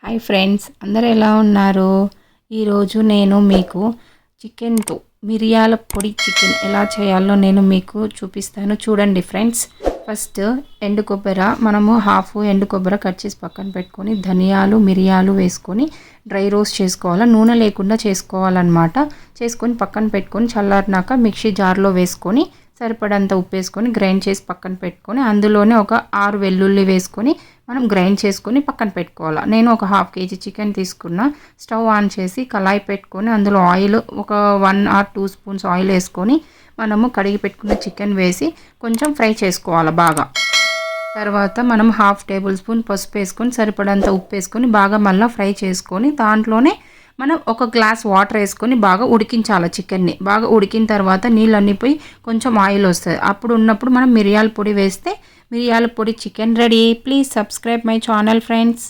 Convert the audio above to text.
Hi friends, అందరూ ఎలా ఉన్నారు? ఈరోజు నేను మీకు చికెన్తో మిరియాల పొడి చికెన్ ఎలా చేయాలో నేను మీకు చూపిస్తాను. చూడండి ఫ్రెండ్స్. ఫస్ట్ ఎండు కొబ్బరి మనము హాఫ్ ఎండు కొబ్బరి కట్ చేసి పక్కన పెట్టుకొని ధనియాలు మిరియాలు వేసుకొని డ్రై రోస్ట్ చేసుకోవాలి. నూనె లేకుండా చేసుకోవాలన్నమాట. చేసుకొని పక్కన పెట్టుకొని చల్లారినాక మిక్సీ జార్లో వేసుకొని సరిపడంత ఉప్పు వేసుకొని గ్రైండ్ చేసి పక్కన పెట్టుకొని అందులోనే ఒక 6 వెల్లుల్లి వేసుకొని మనం గ్రైండ్ చేసుకొని పక్కన పెట్టుకోవాలి. నేను ఒక హాఫ్ కేజీ చికెన్ తీసుకున్న. స్టవ్ ఆన్ చేసి కళాయి పెట్టుకొని అందులో ఆయిల్ ఒక 1 or 2 స్పూన్స్ ఆయిల్ వేసుకొని మనము కడిగి పెట్టుకున్న చికెన్ వేసి కొంచెం ఫ్రై చేసుకోవాలి బాగా. తర్వాత మనం హాఫ్ టేబుల్ స్పూన్ పసుపు వేసుకొని సరిపడంత ఉప్పు వేసుకొని బాగా మళ్ళీ ఫ్రై చేసుకొని దాంట్లోనే మనం ఒక గ్లాస్ వాటర్ వేసుకొని బాగా ఉడికించాలి. చికెన్ని బాగా ఉడికిన తర్వాత నీళ్ళన్నీ పోయి కొంచెం ఆయిల్ వస్తుంది. అప్పుడు ఉన్నప్పుడు మనం మిరియాల పొడి వేస్తే మిరియాల పొడి chicken ready. Please subscribe my channel friends.